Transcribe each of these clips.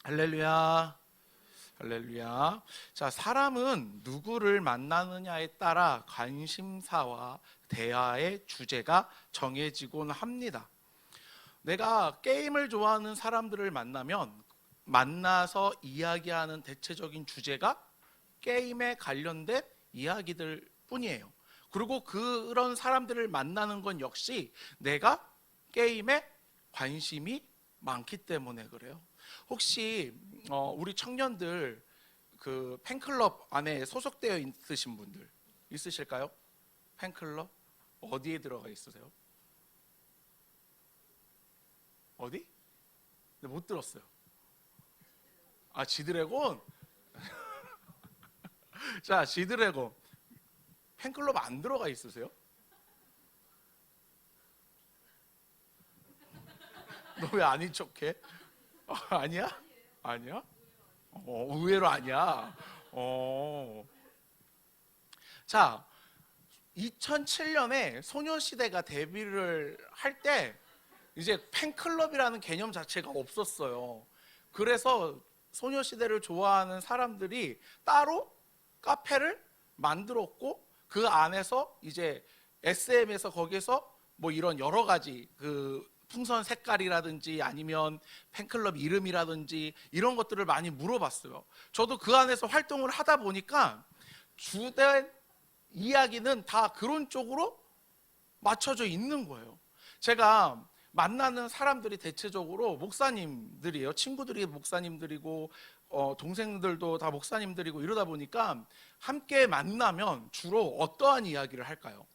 할렐루야. 할렐루야. 자, 사람은 누구를 만나느냐에 따라 관심사와 대화의 주제가 정해지곤 합니다. 내가 게임을 좋아하는 사람들을 만나서 이야기하는 대체적인 주제가 게임에 관련된 이야기들 뿐이에요. 그리고 그런 사람들을 만나는 건 역시 내가 게임에 관심이 많기 때문에 그래요. 혹시 우리 청년들 그 팬클럽 안에 소속되어 있으신 분들 있으실까요? 팬클럽 어디에 들어가 있으세요? 어디? 네, 못 들었어요. 아, 지드래곤? 자, 지드래곤 팬클럽 안 들어가 있으세요? 너 왜 아닌 척해? 아니야? 아니야? 의외로 아니야. 어. 자, 2007년에 소녀시대가 데뷔를 할 때 이제 팬클럽이라는 개념 자체가 없었어요. 그래서 소녀시대를 좋아하는 사람들이 따로 카페를 만들었고 그 안에서 이제 SM에서 거기서 뭐 이런 여러 가지 그 풍선 색깔이라든지 아니면 팬클럽 이름이라든지 이런 것들을 많이 물어봤어요. 저도 그 안에서 활동을 하다 보니까 주된 이야기는 다 그런 쪽으로 맞춰져 있는 거예요. 제가 만나는 사람들이 대체적으로 목사님들이에요. 친구들이 목사님들이고 동생들도 다 목사님들이고 이러다 보니까 함께 만나면 주로 어떠한 이야기를 할까요?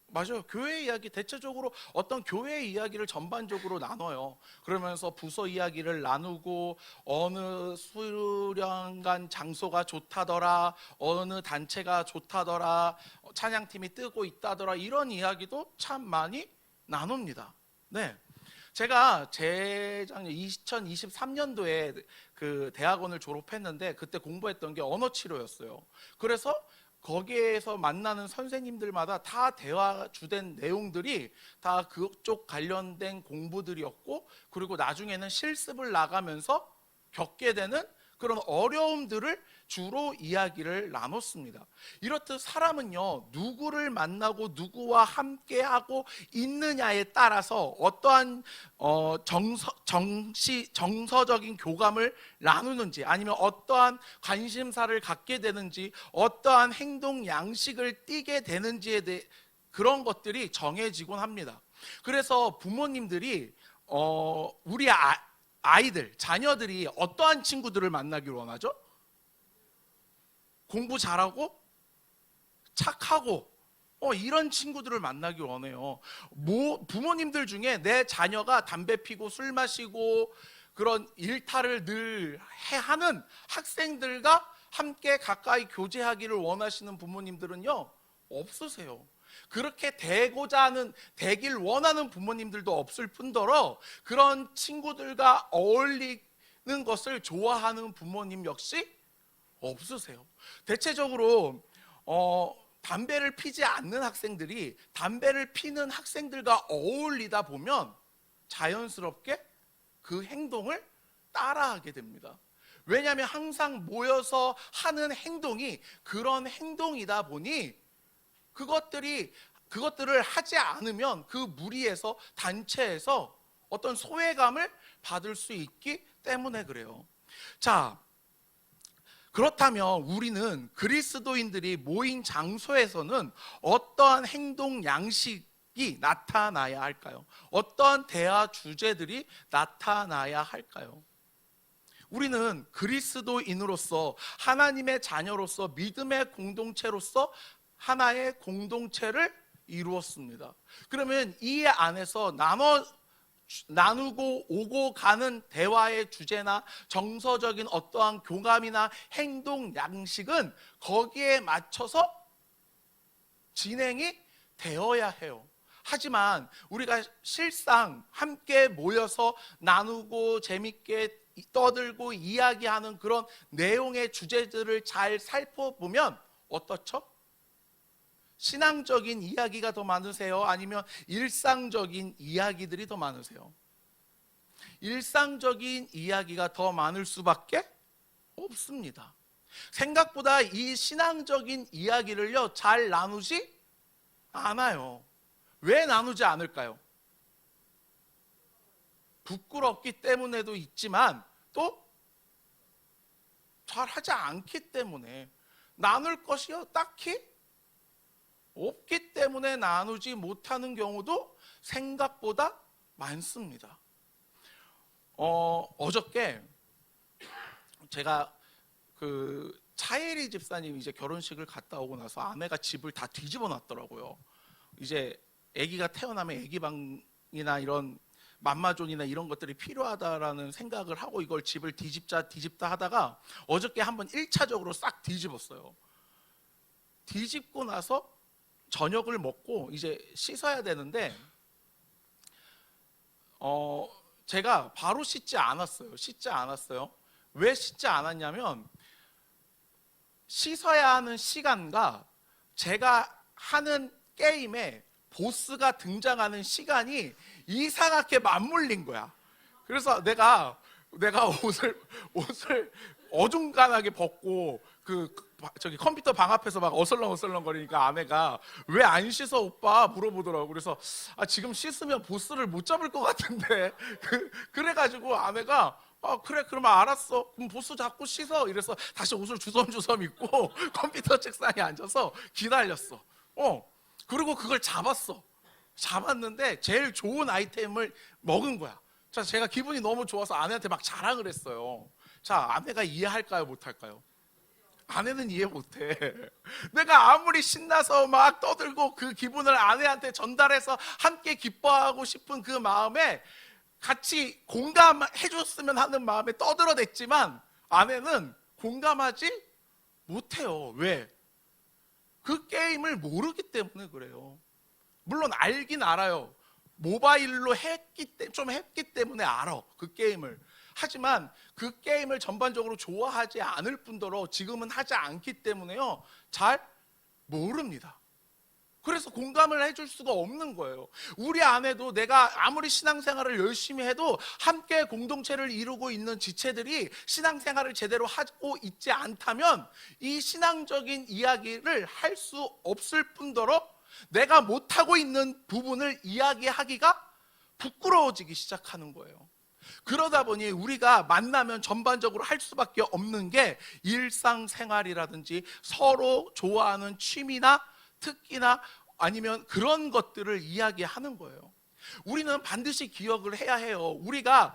맞아요. 교회 이야기 대체적으로 어떤 교회 이야기를 전반적으로 나눠요. 그러면서 부서 이야기를 나누고 어느 수련관 장소가 좋다더라, 어느 단체가 좋다더라, 찬양팀이 뜨고 있다더라 이런 이야기도 참 많이 나눕니다. 네. 제가 재작년 2023년도에 그 대학원을 졸업했는데 그때 공부했던 게 언어 치료였어요. 그래서 거기에서 만나는 선생님들마다 다 대화 주된 내용들이 다 그쪽 관련된 공부들이었고, 그리고 나중에는 실습을 나가면서 겪게 되는 그런 어려움들을 주로 이야기를 나눴습니다. 이렇듯 사람은요, 누구를 만나고 누구와 함께하고 있느냐에 따라서 어떠한 정서적인 교감을 나누는지, 아니면 어떠한 관심사를 갖게 되는지, 어떠한 행동 양식을 띠게 되는지에 대해 그런 것들이 정해지곤 합니다. 그래서 부모님들이 우리 아이들, 자녀들이 어떠한 친구들을 만나길 원하죠? 공부 잘하고 착하고 이런 친구들을 만나길 원해요. 부모님들 중에 내 자녀가 담배 피고 술 마시고 그런 일탈을 늘 하는 학생들과 함께 가까이 교제하기를 원하시는 부모님들은요, 없으세요. 그렇게 되길 원하는 부모님들도 없을 뿐더러 그런 친구들과 어울리는 것을 좋아하는 부모님 역시 없으세요. 대체적으로 담배를 피지 않는 학생들이 담배를 피는 학생들과 어울리다 보면 자연스럽게 그 행동을 따라하게 됩니다. 왜냐하면 항상 모여서 하는 행동이 그런 행동이다 보니 그것들을 하지 않으면 그 무리에서 단체에서 어떤 소외감을 받을 수 있기 때문에 그래요. 자, 그렇다면 우리는 그리스도인들이 모인 장소에서는 어떠한 행동 양식이 나타나야 할까요? 어떠한 대화 주제들이 나타나야 할까요? 우리는 그리스도인으로서, 하나님의 자녀로서, 믿음의 공동체로서 하나의 공동체를 이루었습니다. 그러면 이 안에서 나누고 오고 가는 대화의 주제나 정서적인 어떠한 교감이나 행동 양식은 거기에 맞춰서 진행이 되어야 해요. 하지만 우리가 실상 함께 모여서 나누고 재밌게 떠들고 이야기하는 그런 내용의 주제들을 잘 살펴보면 어떻죠? 신앙적인 이야기가 더 많으세요? 아니면 일상적인 이야기들이 더 많으세요? 일상적인 이야기가 더 많을 수밖에 없습니다. 생각보다 이 신앙적인 이야기를요 잘 나누지 않아요. 왜 나누지 않을까요? 부끄럽기 때문에도 있지만 또 잘 하지 않기 때문에, 나눌 것이요 딱히 없기 때문에 나누지 못하는 경우도 생각보다 많습니다. 어저께 제가 그 차예리 집사님 이제 결혼식을 갔다 오고 나서 아내가 집을 다 뒤집어 놨더라고요. 이제 아기가 태어나면 아기방이나 이런 맘마존이나 이런 것들이 필요하다라는 생각을 하고 이걸 집을 뒤집다 하다가 어저께 한번 1차적으로 싹 뒤집었어요. 뒤집고 나서 저녁을 먹고 이제 씻어야 되는데 제가 바로 씻지 않았어요. 왜 씻지 않았냐면 씻어야 하는 시간과 제가 하는 게임에 보스가 등장하는 시간이 이상하게 맞물린 거야. 그래서 내가 옷을 어중간하게 벗고 저기 컴퓨터 방 앞에서 막 어슬렁어슬렁 거리니까 아내가 왜 안 씻어 오빠 물어보더라고. 그래서 지금 씻으면 보스를 못 잡을 것 같은데 그래가지고 아내가 그래 그러면 알았어 그럼 보스 잡고 씻어 이래서 다시 옷을 주섬주섬 입고 컴퓨터 책상에 앉아서 기다렸어. 그리고 그걸 잡았는데 제일 좋은 아이템을 먹은 거야. 자, 제가 기분이 너무 좋아서 아내한테 막 자랑을 했어요. 자, 아내가 이해할까요 못할까요? 아내는 이해 못해. 내가 아무리 신나서 막 떠들고 그 기분을 아내한테 전달해서 함께 기뻐하고 싶은 그 마음에 같이 공감해 줬으면 하는 마음에 떠들어댔지만 아내는 공감하지 못해요. 왜? 그 게임을 모르기 때문에 그래요. 물론 알긴 알아요. 모바일로 좀 했기 때문에 알아 그 게임을. 하지만 그 게임을 전반적으로 좋아하지 않을 뿐더러 지금은 하지 않기 때문에요 잘 모릅니다. 그래서 공감을 해줄 수가 없는 거예요. 우리 아내도 내가 아무리 신앙생활을 열심히 해도 함께 공동체를 이루고 있는 지체들이 신앙생활을 제대로 하고 있지 않다면 이 신앙적인 이야기를 할 수 없을 뿐더러 내가 못하고 있는 부분을 이야기하기가 부끄러워지기 시작하는 거예요. 그러다 보니 우리가 만나면 전반적으로 할 수밖에 없는 게 일상생활이라든지 서로 좋아하는 취미나 특기나 아니면 그런 것들을 이야기하는 거예요. 우리는 반드시 기억을 해야 해요. 우리가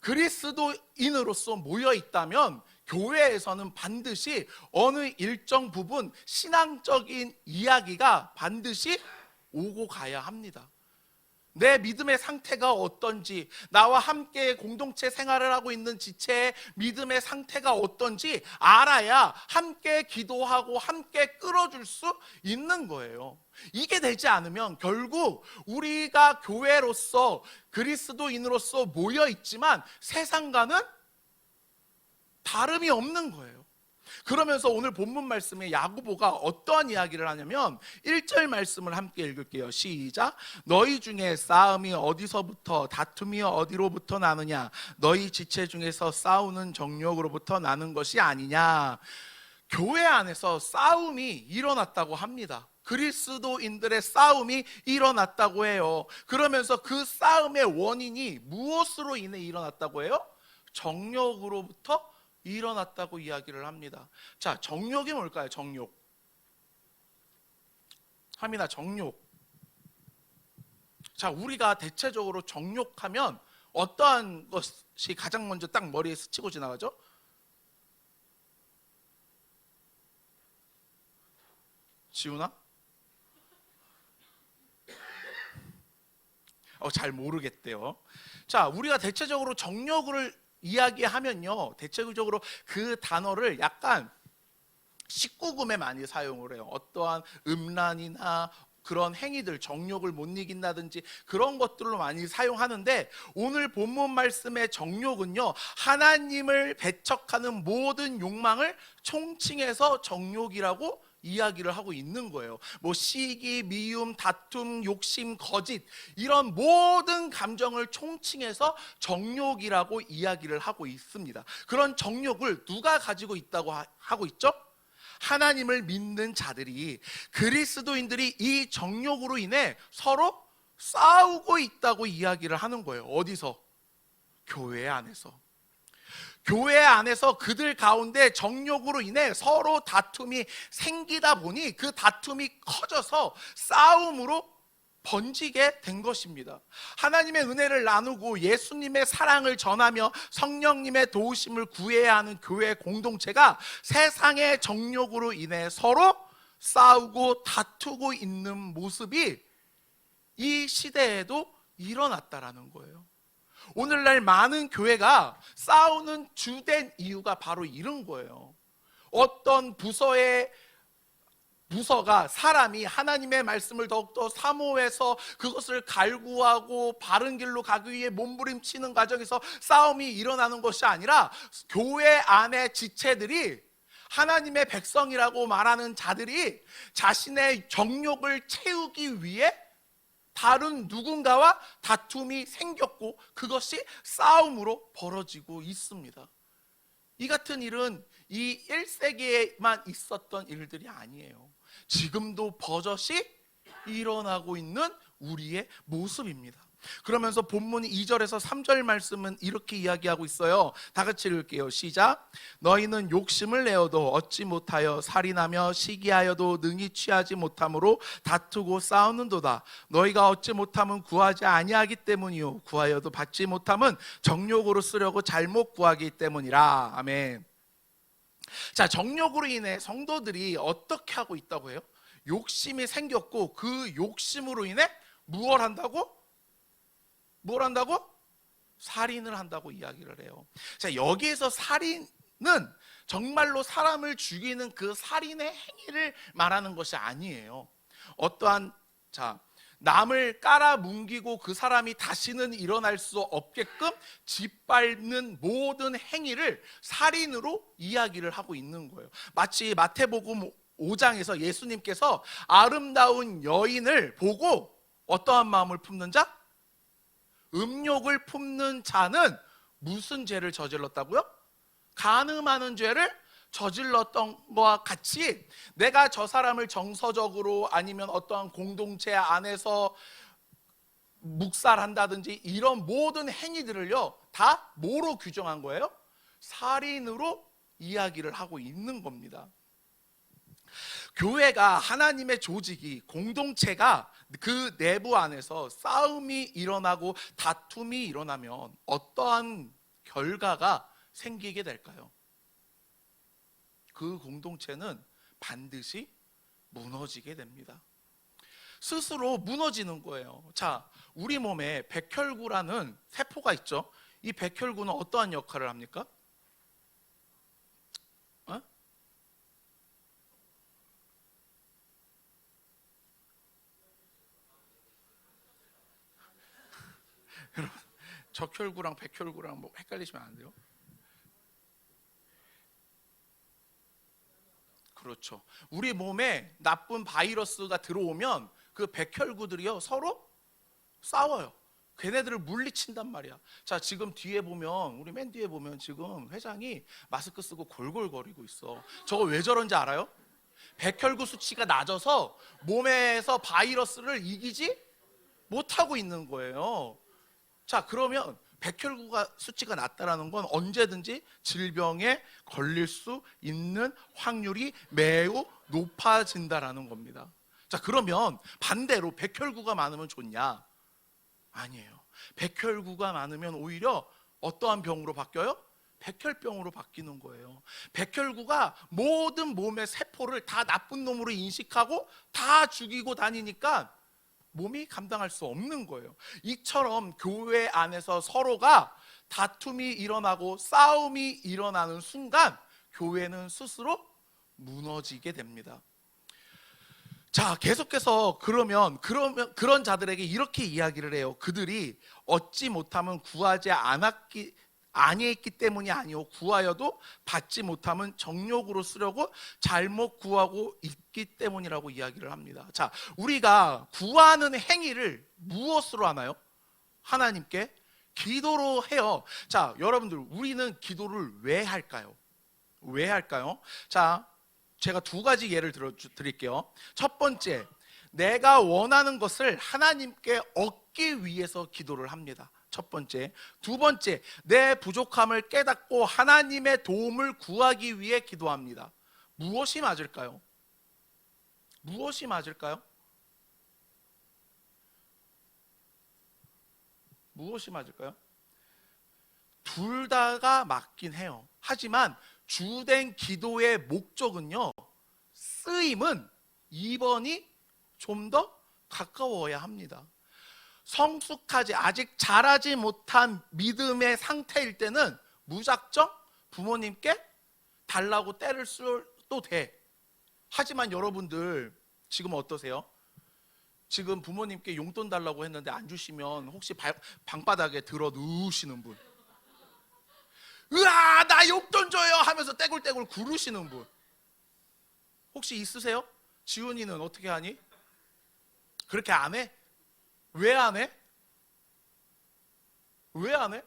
그리스도인으로서 모여 있다면 교회에서는 반드시 어느 일정 부분 신앙적인 이야기가 반드시 오고 가야 합니다. 내 믿음의 상태가 어떤지, 나와 함께 공동체 생활을 하고 있는 지체의 믿음의 상태가 어떤지 알아야 함께 기도하고 함께 끌어줄 수 있는 거예요. 이게 되지 않으면 결국 우리가 교회로서 그리스도인으로서 모여 있지만 세상과는 다름이 없는 거예요. 그러면서 오늘 본문 말씀에 야고보가 어떠한 이야기를 하냐면 1절 말씀을 함께 읽을게요. 시작. 너희 중에 싸움이 어디서부터 다툼이 어디로부터 나느냐? 너희 지체 중에서 싸우는 정욕으로부터 나는 것이 아니냐? 교회 안에서 싸움이 일어났다고 합니다. 그리스도인들의 싸움이 일어났다고 해요. 그러면서 그 싸움의 원인이 무엇으로 인해 일어났다고 해요? 정욕으로부터 일어났다고 이야기를 합니다. 자, 정욕이 뭘까요? 정욕. 함이나 정욕. 자, 우리가 대체적으로 정욕하면 어떠한 것이 가장 먼저 딱 머리에 스치고 지나가죠? 지훈아? 잘 모르겠대요. 자, 우리가 대체적으로 정욕을 이야기하면요 대체적으로 그 단어를 약간 19금에 많이 사용을 해요. 어떠한 음란이나 그런 행위들, 정욕을 못 이긴다든지 그런 것들로 많이 사용하는데 오늘 본문 말씀의 정욕은요 하나님을 배척하는 모든 욕망을 총칭해서 정욕이라고 이야기를 하고 있는 거예요. 뭐 시기, 미움, 다툼, 욕심, 거짓, 이런 모든 감정을 총칭해서 정욕이라고 이야기를 하고 있습니다. 그런 정욕을 누가 가지고 있다고 하고 있죠? 하나님을 믿는 자들이, 그리스도인들이 이 정욕으로 인해 서로 싸우고 있다고 이야기를 하는 거예요. 어디서? 교회 안에서. 교회 안에서 그들 가운데 정욕으로 인해 서로 다툼이 생기다 보니 그 다툼이 커져서 싸움으로 번지게 된 것입니다. 하나님의 은혜를 나누고 예수님의 사랑을 전하며 성령님의 도우심을 구해야 하는 교회 공동체가 세상의 정욕으로 인해 서로 싸우고 다투고 있는 모습이 이 시대에도 일어났다라는 거예요. 오늘날 많은 교회가 싸우는 주된 이유가 바로 이런 거예요. 어떤 부서가 사람이 하나님의 말씀을 더욱더 사모해서 그것을 갈구하고 바른 길로 가기 위해 몸부림치는 과정에서 싸움이 일어나는 것이 아니라 교회 안의 지체들이, 하나님의 백성이라고 말하는 자들이 자신의 정욕을 채우기 위해 다른 누군가와 다툼이 생겼고 그것이 싸움으로 벌어지고 있습니다. 이 같은 일은 이 1세기에만 있었던 일들이 아니에요. 지금도 버젓이 일어나고 있는 우리의 모습입니다. 그러면서 본문 2절에서 3절 말씀은 이렇게 이야기하고 있어요. 다 같이 읽을게요. 시작. 너희는 욕심을 내어도 얻지 못하여 살인하며 시기하여도 능히 취하지 못함으로 다투고 싸우는도다. 너희가 얻지 못함은 구하지 아니하기 때문이요 구하여도 받지 못함은 정욕으로 쓰려고 잘못 구하기 때문이라. 아멘. 자, 정욕으로 인해 성도들이 어떻게 하고 있다고 해요? 욕심이 생겼고 그 욕심으로 인해 무엇을 한다고? 뭘 한다고? 살인을 한다고 이야기를 해요. 자, 여기에서 살인은 정말로 사람을 죽이는 그 살인의 행위를 말하는 것이 아니에요. 어떠한 남을 깔아뭉개고 그 사람이 다시는 일어날 수 없게끔 짓밟는 모든 행위를 살인으로 이야기를 하고 있는 거예요. 마치 마태복음 5장에서 예수님께서 아름다운 여인을 보고 어떠한 마음을 품는 자? 음욕을 품는 자는 무슨 죄를 저질렀다고요? 간음하는 죄를 저질렀던 것과 같이 내가 저 사람을 정서적으로 아니면 어떠한 공동체 안에서 묵살한다든지 이런 모든 행위들을요 다 뭐로 규정한 거예요? 살인으로 이야기를 하고 있는 겁니다. 교회가, 하나님의 조직이, 공동체가 그 내부 안에서 싸움이 일어나고 다툼이 일어나면 어떠한 결과가 생기게 될까요? 그 공동체는 반드시 무너지게 됩니다. 스스로 무너지는 거예요. 자, 우리 몸에 백혈구라는 세포가 있죠. 이 백혈구는 어떠한 역할을 합니까? 여러분, 적혈구랑 백혈구랑 뭐 헷갈리시면 안 돼요. 그렇죠. 우리 몸에 나쁜 바이러스가 들어오면 그 백혈구들이요 서로 싸워요. 걔네들을 물리친단 말이야. 자, 지금 뒤에 보면, 우리 맨 뒤에 보면 지금 회장이 마스크 쓰고 골골거리고 있어. 저거 왜 저런지 알아요? 백혈구 수치가 낮아서 몸에서 바이러스를 이기지 못하고 있는 거예요. 자, 그러면 백혈구가 수치가 낮다라는 건 언제든지 질병에 걸릴 수 있는 확률이 매우 높아진다라는 겁니다. 자, 그러면 반대로 백혈구가 많으면 좋냐? 아니에요. 백혈구가 많으면 오히려 어떠한 병으로 바뀌어요? 백혈병으로 바뀌는 거예요. 백혈구가 모든 몸의 세포를 다 나쁜 놈으로 인식하고 다 죽이고 다니니까 몸이 감당할 수 없는 거예요. 이처럼 교회 안에서 서로가 다툼이 일어나고 싸움이 일어나는 순간 교회는 스스로 무너지게 됩니다. 자, 계속해서 그러면 그런 자들에게 이렇게 이야기를 해요. 그들이 얻지 못하면 구하지 아니했기 때문이 아니오 구하여도 받지 못함은 정욕으로 쓰려고 잘못 구하고 있기 때문이라고 이야기를 합니다. 자, 우리가 구하는 행위를 무엇으로 하나요? 하나님께 기도로 해요. 자, 여러분들 우리는 기도를 왜 할까요? 왜 할까요? 자, 제가 두 가지 예를 드릴게요. 첫 번째, 내가 원하는 것을 하나님께 얻기 위해서 기도를 합니다. 첫 번째. 두 번째, 내 부족함을 깨닫고 하나님의 도움을 구하기 위해 기도합니다. 무엇이 맞을까요? 무엇이 맞을까요? 무엇이 맞을까요? 둘 다가 맞긴 해요. 하지만 주된 기도의 목적은요, 쓰임은 2번이 좀 더 가까워야 합니다. 성숙하지 아직 자라지 못한 믿음의 상태일 때는 무작정 부모님께 달라고 때를 써도 돼. 하지만 여러분들 지금 어떠세요? 지금 부모님께 용돈 달라고 했는데 안 주시면 혹시 방바닥에 들어 누우시는 분, 으아 나 용돈 줘요 하면서 떼굴떼굴 구르시는 분 혹시 있으세요? 지훈이는 어떻게 하니? 그렇게 안 해? 왜 안 해? 왜 안 해?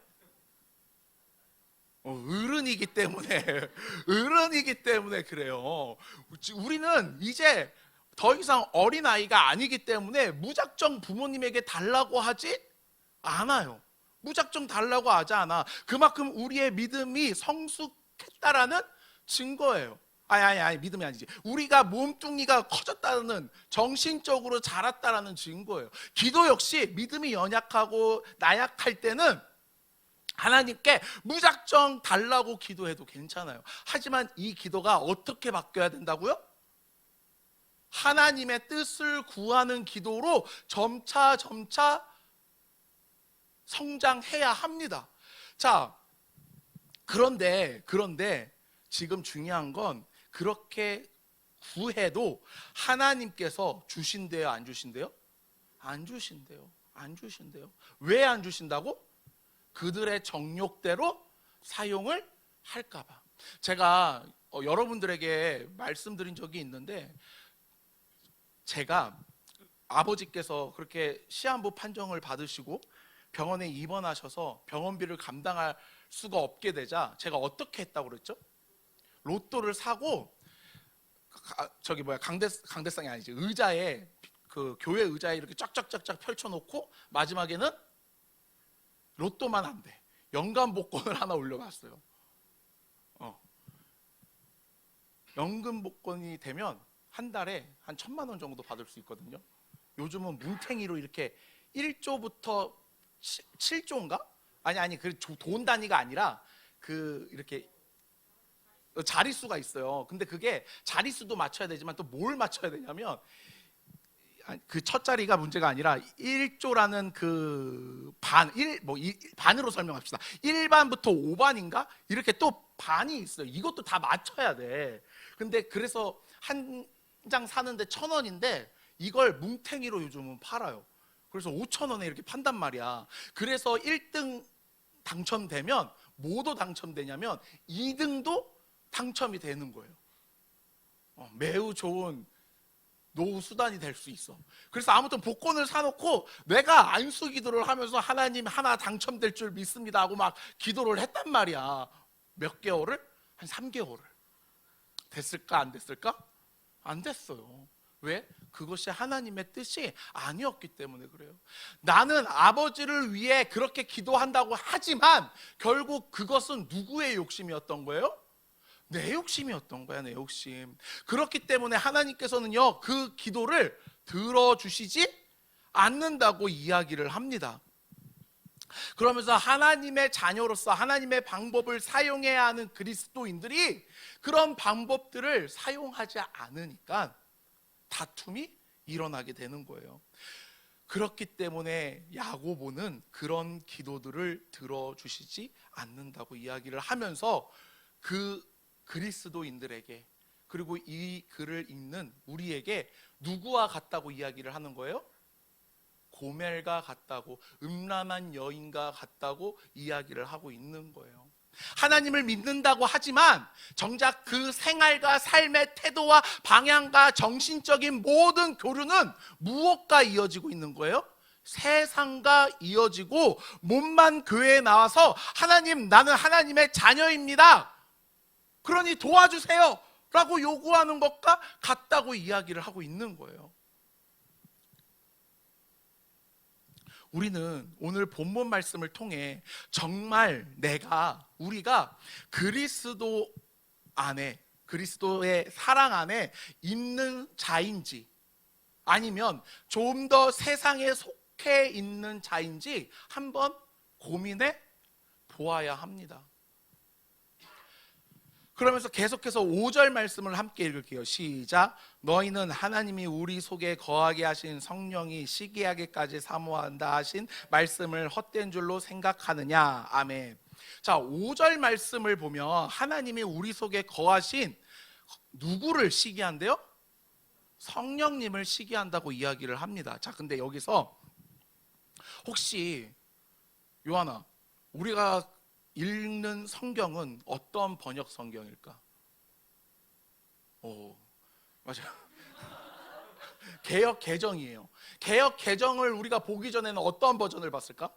어른이기 때문에 어른이기 때문에 그래요. 우리는 이제 더 이상 어린아이가 아니기 때문에 무작정 부모님에게 달라고 하지 않아요. 무작정 달라고 하지 않아. 그만큼 우리의 믿음이 성숙했다라는 증거예요. 아니 믿음이 아니지. 우리가 몸뚱이가 커졌다는, 정신적으로 자랐다라는 증거예요. 기도 역시 믿음이 연약하고 나약할 때는 하나님께 무작정 달라고 기도해도 괜찮아요. 하지만 이 기도가 어떻게 바뀌어야 된다고요? 하나님의 뜻을 구하는 기도로 점차 성장해야 합니다. 자, 그런데 지금 중요한 건 그렇게 구해도 하나님께서 주신대요, 안 주신대요? 안 주신대요. 안 주신대요. 왜 안 주신다고? 그들의 정욕대로 사용을 할까봐. 제가 여러분들에게 말씀드린 적이 있는데, 제가 아버지께서 그렇게 시한부 판정을 받으시고 병원에 입원하셔서 병원비를 감당할 수가 없게 되자 제가 어떻게 했다고 그랬죠? 로또를 사고 강대상이 아니지, 의자에, 그 교회 의자에 이렇게 쫙쫙쫙쫙 펼쳐놓고 마지막에는 로또만 안 돼, 연금 복권을 하나 올려봤어요. 연금 복권이 되면 한 달에 한 1,000만 원 정도 받을 수 있거든요. 요즘은 뭉탱이로 이렇게 1조부터 7조인가? 아니 그 돈 단위가 아니라 그 이렇게 자릿수가 있어요. 근데 그게 자릿수도 맞춰야 되지만 또 뭘 맞춰야 되냐면, 그 첫 자리가 문제가 아니라 1조라는 그 반으로 설명합시다. 1반부터 5반인가? 이렇게 또 반이 있어요. 이것도 다 맞춰야 돼. 근데 그래서 한 장 사는데 1,000원인데 이걸 뭉탱이로 요즘은 팔아요. 그래서 5,000원에 이렇게 판단 말이야. 그래서 1등 당첨되면 뭐도 당첨되냐면 2등도 당첨이 되는 거예요. 매우 좋은 노후 수단이 될 수 있어. 그래서 아무튼 복권을 사놓고 내가 안수 기도를 하면서 하나님 하나 당첨될 줄 믿습니다 하고 막 기도를 했단 말이야. 몇 개월을? 한 3개월을. 됐을까 안 됐을까? 안 됐어요. 왜? 그것이 하나님의 뜻이 아니었기 때문에 그래요. 나는 아버지를 위해 그렇게 기도한다고 하지만 결국 그것은 누구의 욕심이었던 거예요? 내 욕심이었던 거야, 내 욕심. 그렇기 때문에 하나님께서는요, 그 기도를 들어주시지 않는다고 이야기를 합니다. 그러면서 하나님의 자녀로서 하나님의 방법을 사용해야 하는 그리스도인들이 그런 방법들을 사용하지 않으니까 다툼이 일어나게 되는 거예요. 그렇기 때문에 야고보는 그런 기도들을 들어주시지 않는다고 이야기를 하면서 그 그리스도인들에게, 그리고 이 글을 읽는 우리에게 누구와 같다고 이야기를 하는 거예요? 고멜과 같다고, 음란한 여인과 같다고 이야기를 하고 있는 거예요. 하나님을 믿는다고 하지만 정작 그 생활과 삶의 태도와 방향과 정신적인 모든 교류는 무엇과 이어지고 있는 거예요? 세상과 이어지고, 몸만 교회에 나와서 하나님, 나는 하나님의 자녀입니다, 그러니 도와주세요 라고 요구하는 것과 같다고 이야기를 하고 있는 거예요. 우리는 오늘 본문 말씀을 통해 정말 우리가 그리스도 안에, 그리스도의 사랑 안에 있는 자인지, 아니면 좀 더 세상에 속해 있는 자인지 한번 고민해 보아야 합니다. 그러면서 계속해서 5절 말씀을 함께 읽을게요. 시작. 너희는 하나님이 우리 속에 거하게 하신 성령이 시기하게까지 사모한다 하신 말씀을 헛된 줄로 생각하느냐. 아멘. 자, 5절 말씀을 보면 하나님이 우리 속에 거하신, 누구를 시기한대요? 성령님을 시기한다고 이야기를 합니다. 자, 근데 여기서 혹시 요한아, 우리가 읽는 성경은 어떤 번역 성경일까? 오, 맞아요. 개역 개정이에요. 개역 개정을 우리가 보기 전에는 어떤 버전을 봤을까?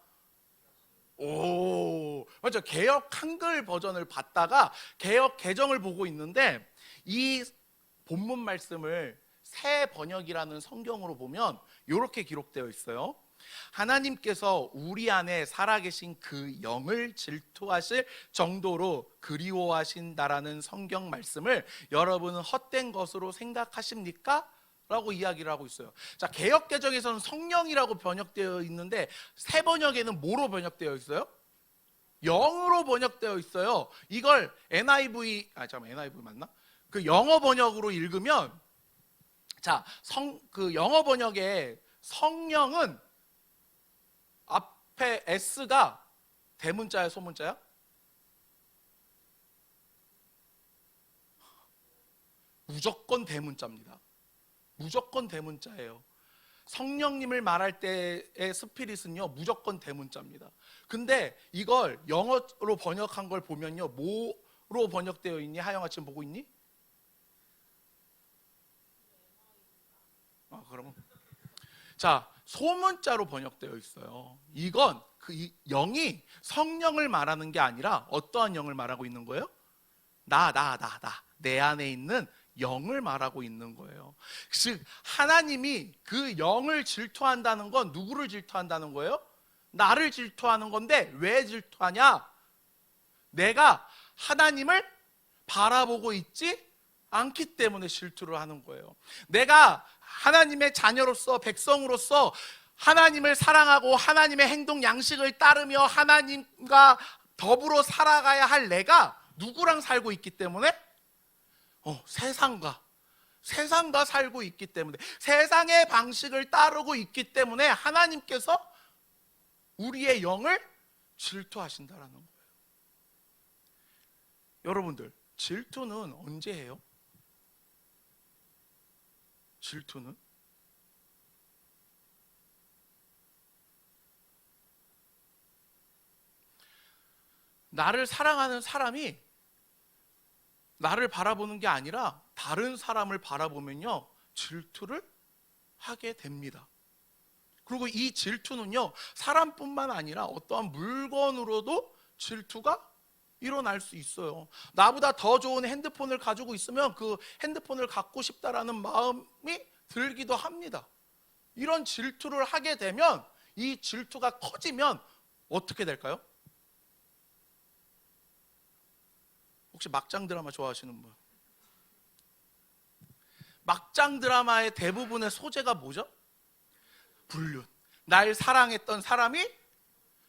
오, 맞죠. 개역 한글 버전을 봤다가 개역 개정을 보고 있는데, 이 본문 말씀을 새 번역이라는 성경으로 보면 이렇게 기록되어 있어요. 하나님께서 우리 안에 살아계신 그 영을 질투하실 정도로 그리워하신다라는 성경 말씀을 여러분은 헛된 것으로 생각하십니까? 라고 이야기를 하고 있어요. 자, 개역개정에서는 성령이라고 번역되어 있는데 새 번역에는 뭐로 번역되어 있어요? 영으로 번역되어 있어요. 이걸 NIV 맞나? 그 영어 번역으로 읽으면, 자, 그 영어 번역의 성령은 앞에 S가 대문자야, 소문자야? 무조건 대문자입니다. 무조건 대문자예요. 성령님을 말할 때의 스피릿은요, 무조건 대문자입니다. 근데 이걸 영어로 번역한 걸 보면요, 뭐로 번역되어 있니? 하영아 지금 보고 있니? 그러면 자, 소문자로 번역되어 있어요. 이건 그 영이 성령을 말하는 게 아니라 어떠한 영을 말하고 있는 거예요? 내 안에 있는 영을 말하고 있는 거예요. 즉 하나님이 그 영을 질투한다는 건 누구를 질투한다는 거예요? 나를 질투하는 건데, 왜 질투하냐? 내가 하나님을 바라보고 있지 않기 때문에 질투를 하는 거예요. 내가 하나님의 자녀로서, 백성으로서 하나님을 사랑하고 하나님의 행동 양식을 따르며 하나님과 더불어 살아가야 할 내가 누구랑 살고 있기 때문에? 세상과 살고 있기 때문에, 세상의 방식을 따르고 있기 때문에 하나님께서 우리의 영을 질투하신다라는 거예요. 여러분들, 질투는 언제 해요? 질투는? 나를 사랑하는 사람이 나를 바라보는 게 아니라 다른 사람을 바라보면요, 질투를 하게 됩니다. 그리고 이 질투는요, 사람뿐만 아니라 어떠한 물건으로도 질투가 일어날 수 있어요. 나보다 더 좋은 핸드폰을 가지고 있으면 그 핸드폰을 갖고 싶다라는 마음이 들기도 합니다. 이런 질투를 하게 되면, 이 질투가 커지면 어떻게 될까요? 혹시 막장 드라마 좋아하시는 분? 막장 드라마의 대부분의 소재가 뭐죠? 불륜. 날 사랑했던 사람이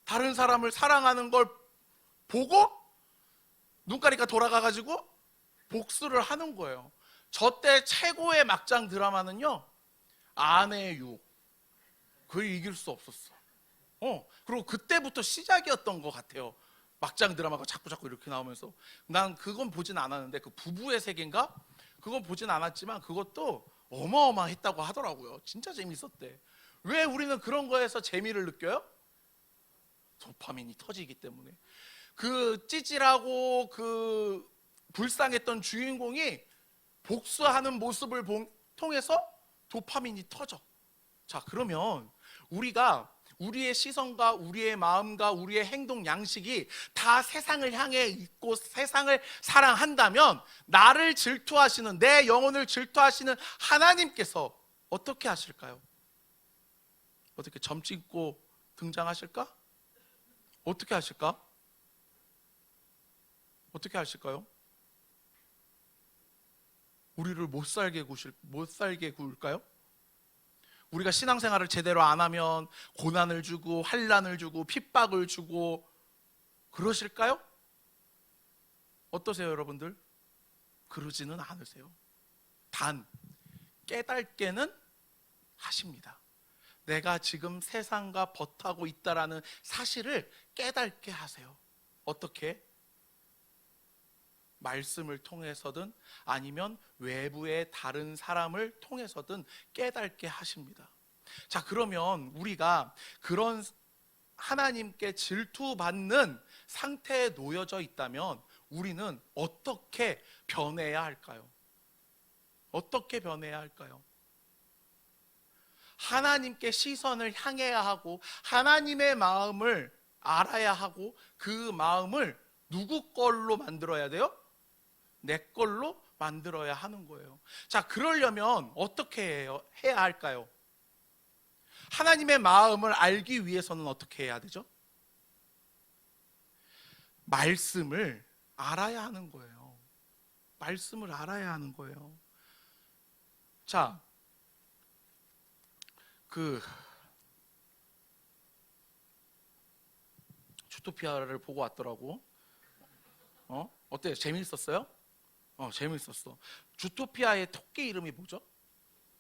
다른 사람을 사랑하는 걸 보고 눈가리가 돌아가가지고 복수를 하는 거예요. 저 때 최고의 막장 드라마는요, 아내의 유혹. 그걸 이길 수 없었어. 그리고 그때부터 시작이었던 것 같아요. 막장 드라마가 자꾸 이렇게 나오면서. 난 그건 보진 않았는데, 그 부부의 세계인가? 그건 보진 않았지만 그것도 어마어마했다고 하더라고요. 진짜 재밌었대. 왜 우리는 그런 거에서 재미를 느껴요? 도파민이 터지기 때문에. 그 찌질하고 그 불쌍했던 주인공이 복수하는 모습을 통해서 도파민이 터져. 자, 그러면 우리가 우리의 시선과 우리의 마음과 우리의 행동 양식이 다 세상을 향해 있고 세상을 사랑한다면 나를 질투하시는, 내 영혼을 질투하시는 하나님께서 어떻게 하실까요? 어떻게 점 찍고 등장하실까? 어떻게 하실까? 어떻게 하실까요? 우리를 못 살게 구울까요? 우리가 신앙생활을 제대로 안 하면 고난을 주고 환난을 주고 핍박을 주고 그러실까요? 어떠세요, 여러분들? 그러지는 않으세요. 단 깨닫게는 하십니다. 내가 지금 세상과 버타고 있다라는 사실을 깨닫게 하세요. 어떻게? 말씀을 통해서든 아니면 외부의 다른 사람을 통해서든 깨닫게 하십니다. 자, 그러면 우리가 그런 하나님께 질투받는 상태에 놓여져 있다면 우리는 어떻게 변해야 할까요? 어떻게 변해야 할까요? 하나님께 시선을 향해야 하고 하나님의 마음을 알아야 하고 그 마음을 누구 걸로 만들어야 돼요? 내 걸로 만들어야 하는 거예요. 자, 그러려면 어떻게 해야 할까요? 하나님의 마음을 알기 위해서는 어떻게 해야 되죠? 말씀을 알아야 하는 거예요. 말씀을 알아야 하는 거예요. 자, 주토피아를 보고 왔더라고. 어때요? 재미있었어요? 재미있었어. 주토피아의 토끼 이름이 뭐죠?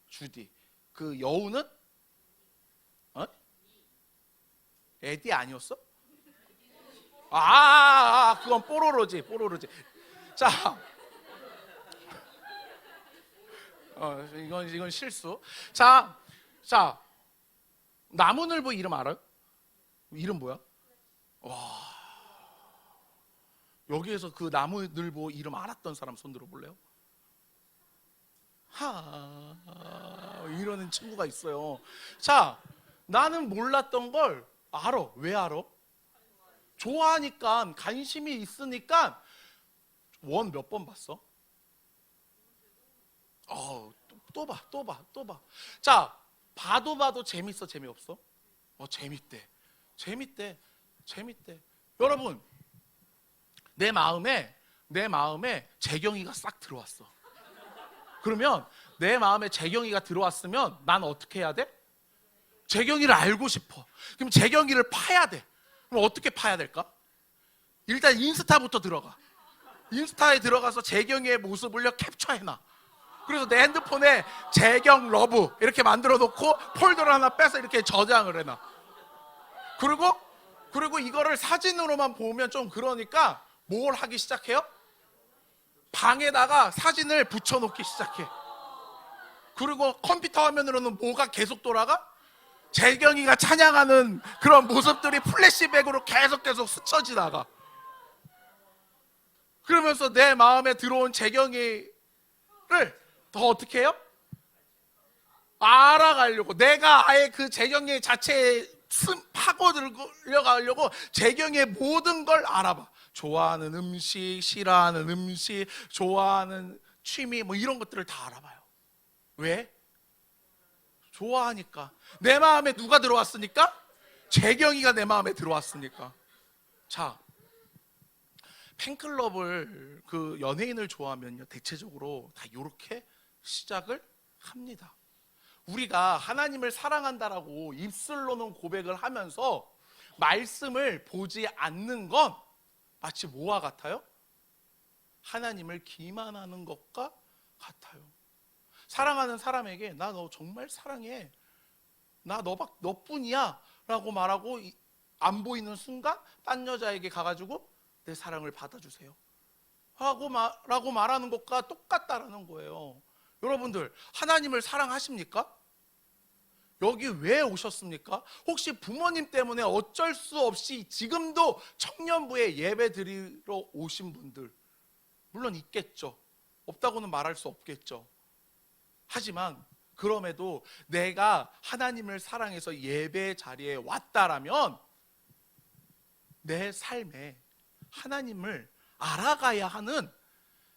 주디. 그 여우는? 에디 아니었어? 그건 뽀로로지. 자, 이건 실수. 자, 나무늘보 이름 알아요? 이름 뭐야? 와, 여기에서 그 나무늘보 이름 알았던 사람 손 들어볼래요? 이러는 친구가 있어요. 자, 나는 몰랐던 걸 알아. 왜 알아? 좋아하니까, 관심이 있으니까. 원 몇 번 봤어? 또 봐. 자, 봐도 재밌어, 재미없어? 재밌대. 여러분, 내 마음에 재경이가 싹 들어왔어. 그러면 내 마음에 재경이가 들어왔으면 난 어떻게 해야 돼? 재경이를 알고 싶어. 그럼 재경이를 파야 돼. 그럼 어떻게 파야 될까? 일단 인스타부터 들어가. 인스타에 들어가서 재경이의 모습을 캡처해놔. 그래서 내 핸드폰에 재경 러브 이렇게 만들어 놓고 폴더를 하나 빼서 이렇게 저장을 해놔. 그리고 이거를 사진으로만 보면 좀 그러니까 뭘 하기 시작해요? 방에다가 사진을 붙여놓기 시작해. 그리고 컴퓨터 화면으로는 뭐가 계속 돌아가? 재경이가 찬양하는 그런 모습들이 플래시백으로 계속 스쳐 지나가. 그러면서 내 마음에 들어온 재경이를 더 어떻게 해요? 알아가려고. 내가 아예 그 재경이 자체에 파고 들어가려고 재경이의 모든 걸 알아봐. 좋아하는 음식, 싫어하는 음식, 좋아하는 취미 뭐 이런 것들을 다 알아봐요. 왜? 좋아하니까. 내 마음에 누가 들어왔으니까? 재경이가 내 마음에 들어왔으니까. 자, 팬클럽을 그 연예인을 좋아하면요 대체적으로 다 이렇게 시작을 합니다. 우리가 하나님을 사랑한다라고 입술로는 고백을 하면서 말씀을 보지 않는 건 마치 뭐와 같아요? 하나님을 기만하는 것과 같아요. 사랑하는 사람에게 나 너 정말 사랑해, 나 너뿐이야 라고 말하고 안 보이는 순간 딴 여자에게 가가지고 내 사랑을 받아주세요 라고 말하는 것과 똑같다라는 거예요. 여러분들, 하나님을 사랑하십니까? 여기 왜 오셨습니까? 혹시 부모님 때문에 어쩔 수 없이 지금도 청년부에 예배 드리러 오신 분들 물론 있겠죠. 없다고는 말할 수 없겠죠. 하지만 그럼에도 내가 하나님을 사랑해서 예배 자리에 왔다라면 내 삶에 하나님을 알아가야 하는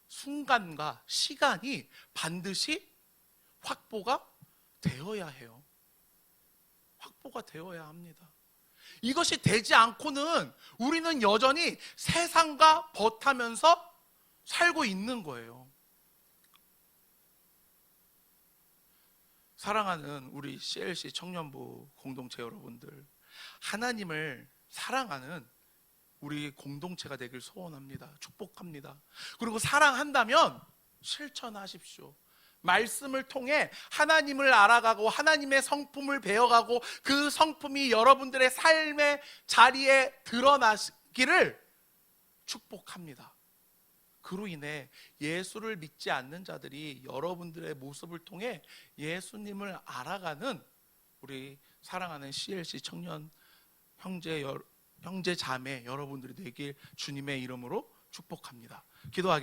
순간과 시간이 반드시 확보가 되어야 해요. 확보가 되어야 합니다. 이것이 되지 않고는 우리는 여전히 세상과 버타면서 살고 있는 거예요. 사랑하는 우리 CLC 청년부 공동체 여러분들, 하나님을 사랑하는 우리 공동체가 되길 소원합니다. 축복합니다. 그리고 사랑한다면 실천하십시오. 말씀을 통해 하나님을 알아가고 하나님의 성품을 배워가고 그 성품이 여러분들의 삶의 자리에 드러나기를 축복합니다. 그로 인해 예수를 믿지 않는 자들이 여러분들의 모습을 통해 예수님을 알아가는 우리 사랑하는 CLC 청년 형제 자매 여러분들이 되길 주님의 이름으로 축복합니다. 기도하겠습니다.